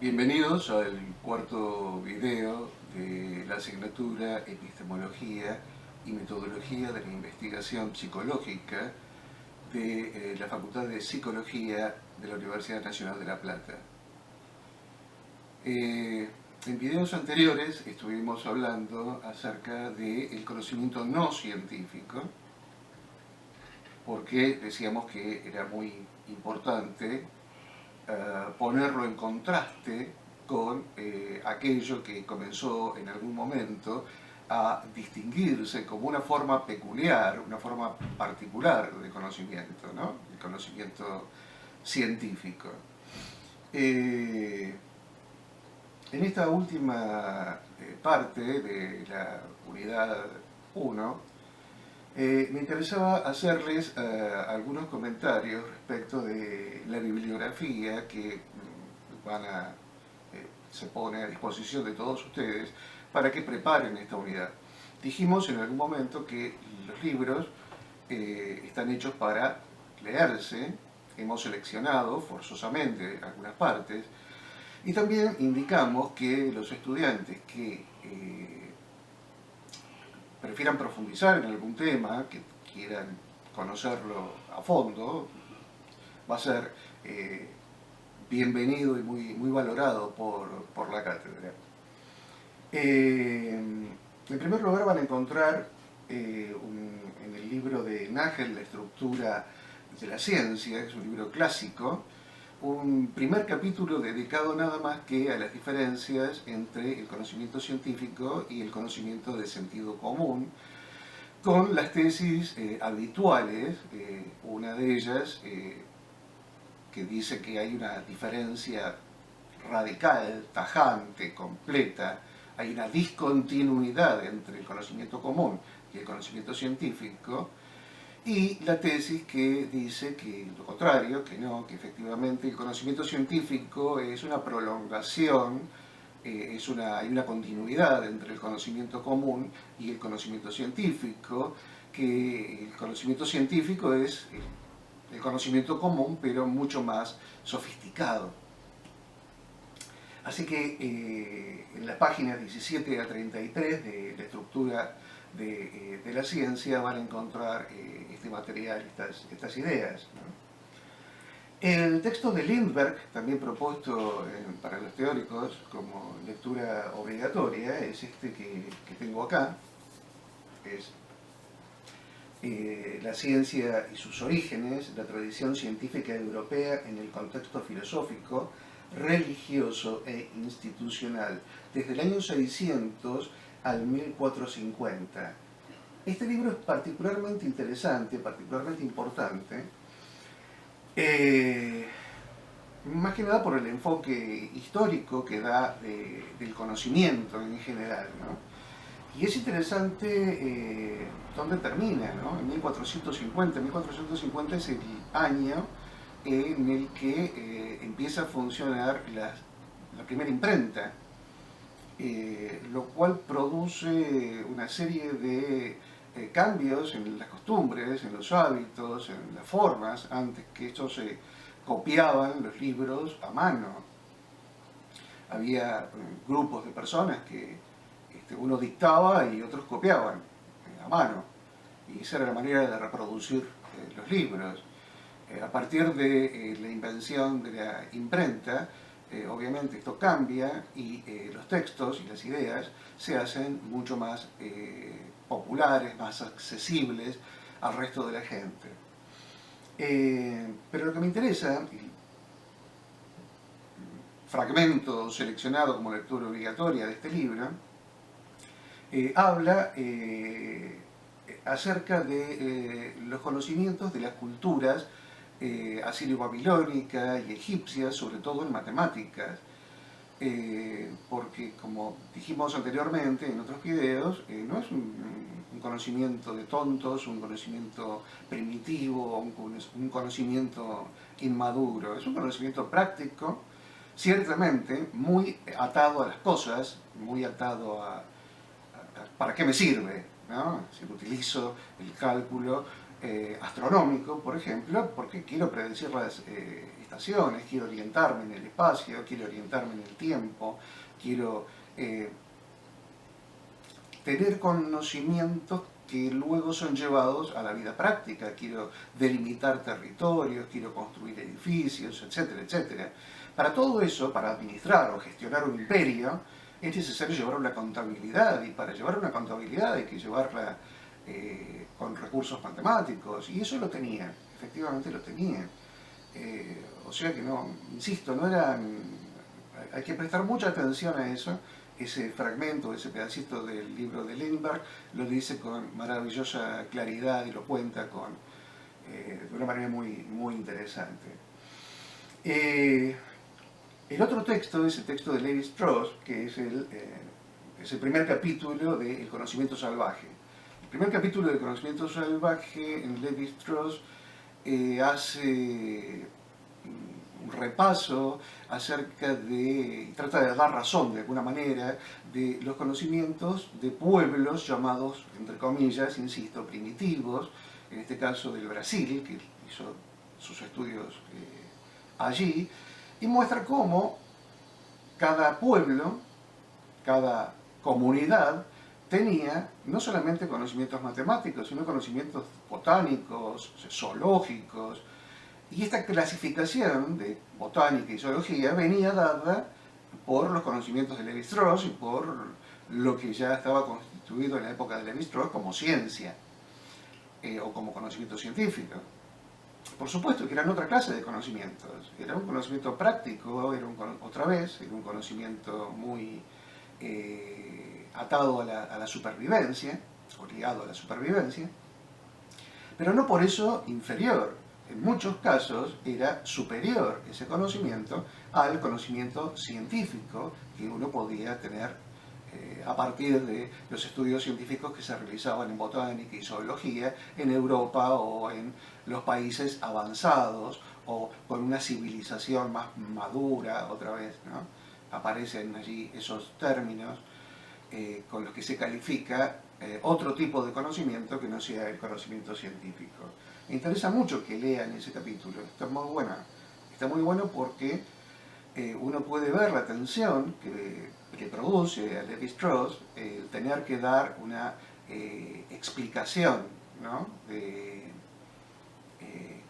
Bienvenidos al cuarto video de la asignatura Epistemología y Metodología de la Investigación Psicológica de la Facultad de Psicología de la Universidad Nacional de La Plata. En videos anteriores estuvimos hablando acerca del conocimiento no científico, porque decíamos que era muy importante ponerlo en contraste con aquello que comenzó en algún momento a distinguirse como una forma peculiar, una forma particular de conocimiento, ¿no? El conocimiento científico. En esta última parte de la unidad 1, me interesaba hacerles algunos comentarios respecto de la bibliografía que se pone a disposición de todos ustedes para que preparen esta unidad. Dijimos en algún momento que los libros están hechos para leerse, hemos seleccionado forzosamente algunas partes, y también indicamos que los estudiantes que prefieran profundizar en algún tema, que quieran conocerlo a fondo, va a ser bienvenido y muy valorado por la cátedra. En primer lugar van a encontrar en el libro de Nagel, La estructura de la ciencia, que es un libro clásico, un primer capítulo dedicado nada más que a las diferencias entre el conocimiento científico y el conocimiento de sentido común, con las tesis habituales, una de ellas que dice que hay una diferencia radical, tajante, completa, hay una discontinuidad entre el conocimiento común y el conocimiento científico, y la tesis que dice que lo contrario, que no, que efectivamente el conocimiento científico es una prolongación, hay una continuidad entre el conocimiento común y el conocimiento científico, que el conocimiento científico es el conocimiento común, pero mucho más sofisticado. Así que en las páginas 17 a 33 de la estructura de la ciencia van a encontrar este material, estas ideas, ¿no? El texto de Lindbergh, también propuesto para los teóricos como lectura obligatoria, es este que tengo acá, es La ciencia y sus orígenes, la tradición científica europea en el contexto filosófico, religioso e institucional, desde el año 600 al 1450. Este libro es particularmente interesante, particularmente importante, más que nada por el enfoque histórico que da del conocimiento en general, ¿no? Y es interesante dónde termina, ¿no? En 1450. 1450 es el año en el que empieza a funcionar la primera imprenta, lo cual produce una serie de cambios en las costumbres, en los hábitos, en las formas. Antes que esto se copiaban los libros a mano. Había grupos de personas que uno dictaba y otros copiaban a mano. Y esa era la manera de reproducir los libros. A partir de la invención de la imprenta, obviamente esto cambia y los textos y las ideas se hacen mucho más populares, más accesibles al resto de la gente. Pero lo que me interesa, el fragmento seleccionado como lectura obligatoria de este libro, habla acerca de los conocimientos de las culturas asirio-babilónica y egipcia, sobre todo en matemáticas, porque como dijimos anteriormente en otros videos, no es un conocimiento de tontos, un conocimiento primitivo, un conocimiento inmaduro, es un conocimiento práctico, ciertamente muy atado a las cosas, muy atado a ¿para qué me sirve? ¿No? Si utilizo el cálculo astronómico, por ejemplo, porque quiero predecir las estaciones, quiero orientarme en el espacio, quiero orientarme en el tiempo, quiero tener conocimientos que luego son llevados a la vida práctica. Quiero delimitar territorios, quiero construir edificios, etcétera, etcétera. Para todo eso, para administrar o gestionar un imperio, es necesario llevar una contabilidad, y para llevar una contabilidad hay que llevarla con recursos matemáticos, y eso lo tenía, efectivamente lo tenía. O sea que no, insisto, no eran, hay que prestar mucha atención a eso. Ese fragmento, ese pedacito del libro de Lindbergh lo dice con maravillosa claridad y lo cuenta de una manera muy, muy interesante. El otro texto es el texto de Levi Strauss, que es el primer capítulo de El conocimiento salvaje. El primer capítulo del conocimiento salvaje en Levi Strauss hace un repaso acerca de, trata de dar razón de alguna manera, de los conocimientos de pueblos llamados, entre comillas, insisto, primitivos, en este caso del Brasil, que hizo sus estudios allí, y muestra cómo cada pueblo, cada comunidad, tenía no solamente conocimientos matemáticos, sino conocimientos botánicos, zoológicos, y esta clasificación de botánica y zoología venía dada por los conocimientos de Levi Strauss y por lo que ya estaba constituido en la época de Levi Strauss como ciencia o como conocimiento científico. Por supuesto que eran otra clase de conocimientos, era un conocimiento práctico, era otra vez, era un conocimiento muy atado a la supervivencia, o ligado a la supervivencia, pero no por eso inferior. En muchos casos era superior ese conocimiento al conocimiento científico que uno podía tener a partir de los estudios científicos que se realizaban en botánica y zoología en Europa o en los países avanzados o con una civilización más madura, otra vez, ¿no? Aparecen allí esos términos con los que se califica otro tipo de conocimiento que no sea el conocimiento científico. Me interesa mucho que lean ese capítulo, está muy bueno porque uno puede ver la tensión que produce a Levi Strauss el tener que dar una explicación, ¿no? De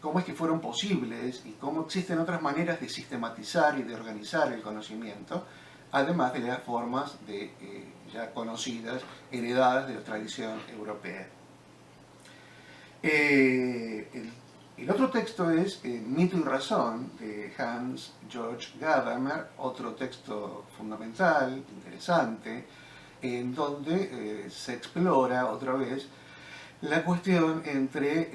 cómo es que fueron posibles y cómo existen otras maneras de sistematizar y de organizar el conocimiento, además de las formas ya conocidas, heredadas de la tradición europea. El otro texto es Mito y Razón, de Hans Georg Gadamer, otro texto fundamental, interesante, en donde se explora otra vez la cuestión entre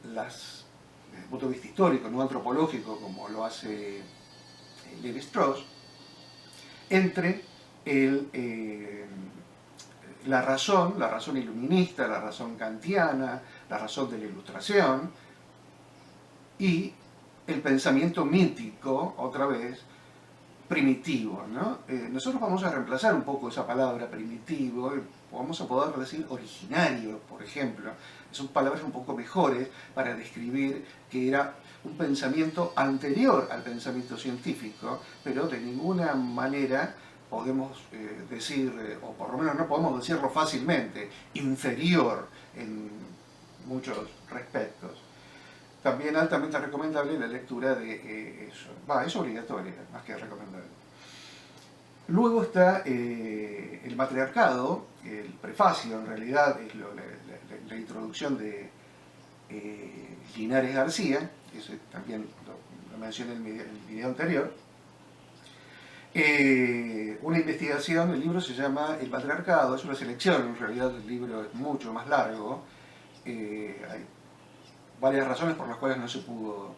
desde el punto de vista histórico, no antropológico, como lo hace Levi Strauss, entre la razón iluminista, la razón kantiana, la razón de la Ilustración, y el pensamiento mítico, otra vez, primitivo, ¿no? Nosotros vamos a reemplazar un poco esa palabra primitivo, vamos a poder decir originario, por ejemplo. Son palabras un poco mejores para describir que era un pensamiento anterior al pensamiento científico, pero de ninguna manera podemos decir, o por lo menos no podemos decirlo fácilmente, inferior en muchos respectos. También altamente recomendable la lectura de eso. Es obligatoria, más que recomendable. Luego está el matriarcado, el prefacio en realidad es la introducción de Linares García, que también lo mencioné en el video anterior. Una investigación, el libro se llama El Patriarcado, es una selección, en realidad el libro es mucho más largo, hay varias razones por las cuales no se pudo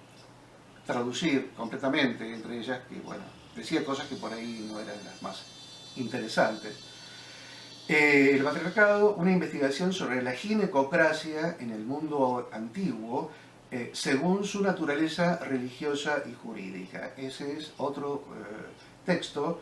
traducir completamente, entre ellas que, bueno, decía cosas que por ahí no eran las más interesantes. El Patriarcado, una investigación sobre la ginecocracia en el mundo antiguo, según su naturaleza religiosa y jurídica. Ese es otro texto,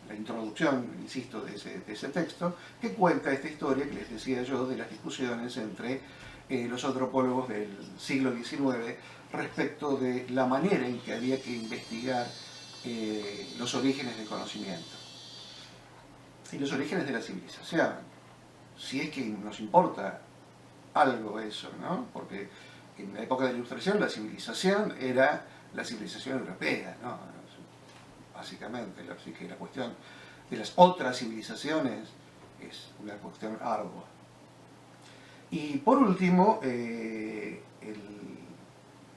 la introducción, insisto, de ese texto, que cuenta esta historia que les decía yo de las discusiones entre los antropólogos del siglo XIX respecto de la manera en que había que investigar los orígenes del conocimiento y los orígenes de la civilización, si es que nos importa algo eso, ¿no? Porque en la época de la Ilustración la civilización era la civilización europea, ¿no? Básicamente, así que la cuestión de las otras civilizaciones es una cuestión ardua. Y por último,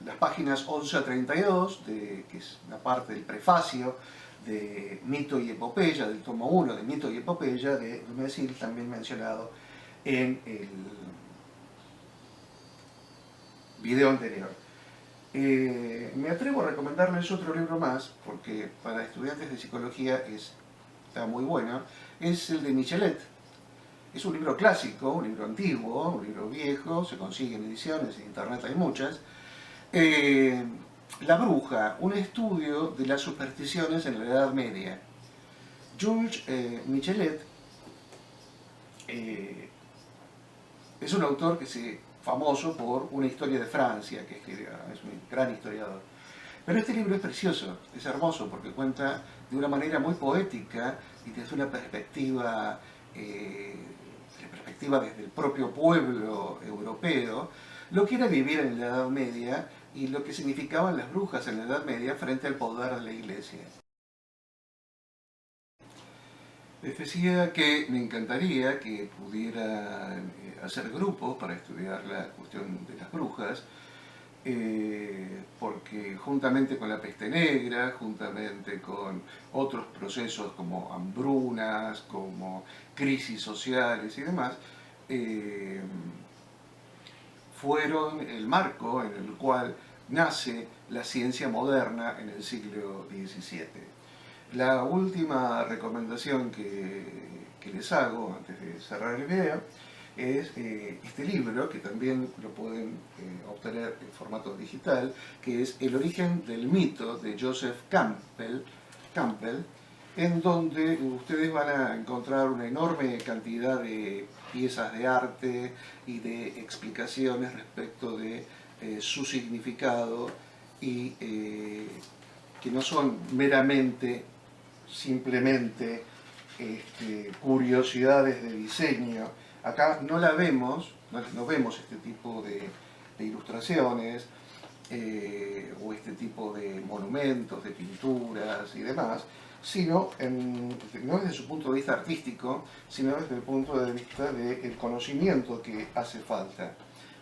las páginas 11 a 32, que es una parte del prefacio de Mito y Epopeya, del tomo 1 de Mito y Epopeya, de Dumézil, también mencionado en el video anterior. Me atrevo a recomendarles otro libro más, porque para estudiantes de psicología está muy bueno, es el de Michelet. Es un libro clásico, un libro antiguo, un libro viejo, se consigue en ediciones, en internet hay muchas. La bruja, un estudio de las supersticiones en la Edad Media. Jules Michelet es un autor que es famoso por una historia de Francia que escribió, es un gran historiador. Pero este libro es precioso, es hermoso porque cuenta de una manera muy poética y desde una perspectiva, desde el propio pueblo europeo, lo que era vivir en la Edad Media y lo que significaban las brujas en la Edad Media frente al poder de la Iglesia. Les decía que me encantaría que pudiera hacer grupos para estudiar la cuestión de las brujas, porque juntamente con la peste negra, juntamente con otros procesos como hambrunas, como crisis sociales y demás, fueron el marco en el cual nace la ciencia moderna en el siglo XVII. La última recomendación que les hago antes de cerrar el video es este libro, que también lo pueden obtener en formato digital, que es El origen del mito de Joseph Campbell, en donde ustedes van a encontrar una enorme cantidad de piezas de arte y de explicaciones respecto de su significado y que no son meramente simplemente curiosidades de diseño. Acá no la vemos, no vemos este tipo de ilustraciones o este tipo de monumentos, de pinturas y demás, sino no desde su punto de vista artístico, sino desde el punto de vista del conocimiento que hace falta.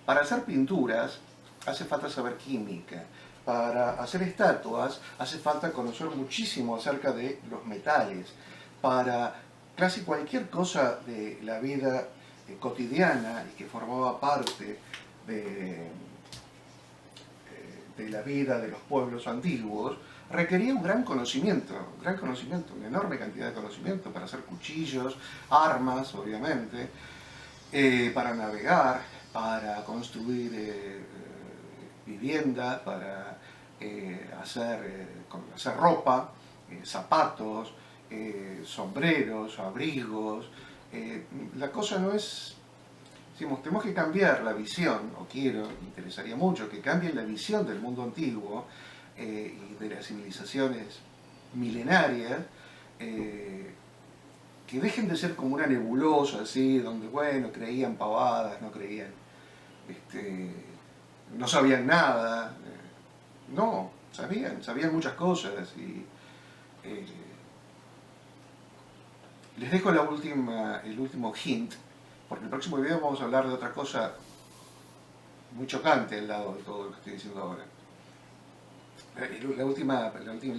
Para hacer pinturas hace falta saber química. Para hacer estatuas hace falta conocer muchísimo acerca de los metales. Para casi cualquier cosa de la vida cotidiana y que formaba parte de la vida de los pueblos antiguos, requería un gran conocimiento, una enorme cantidad de conocimiento para hacer cuchillos, armas, obviamente, para navegar, para construir viviendas, para hacer ropa, zapatos, sombreros, abrigos. La cosa no es, decimos, tenemos que cambiar la visión, o me interesaría mucho que cambien la visión del mundo antiguo y de las civilizaciones milenarias, que dejen de ser como una nebulosa así, donde, bueno, creían pavadas, no creían, no sabían nada. No, sabían muchas cosas. Y les dejo el último hint, porque en el próximo video vamos a hablar de otra cosa muy chocante al lado de todo lo que estoy diciendo ahora. El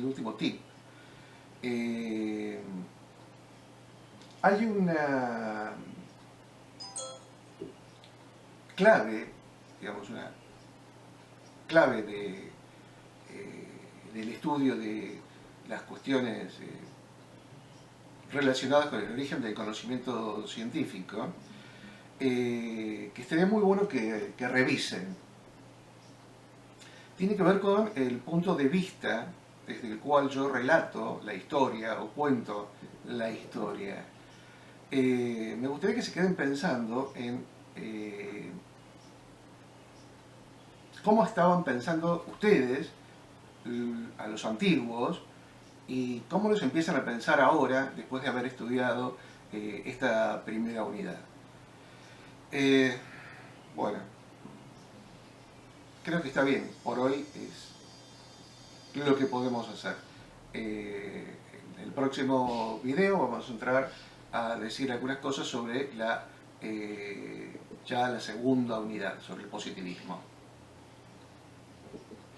último tip. Hay una clave, digamos, una clave del estudio de las cuestiones relacionadas con el origen del conocimiento científico, que estaría muy bueno que revisen. Tiene que ver con el punto de vista desde el cual yo relato la historia o cuento la historia. Me gustaría que se queden pensando en cómo estaban pensando ustedes, a los antiguos, y cómo los empiezan a pensar ahora, después de haber estudiado esta primera unidad. Bueno, creo que está bien, por hoy es lo que podemos hacer. En el próximo video vamos a entrar a decir algunas cosas sobre ya la segunda unidad, sobre el positivismo.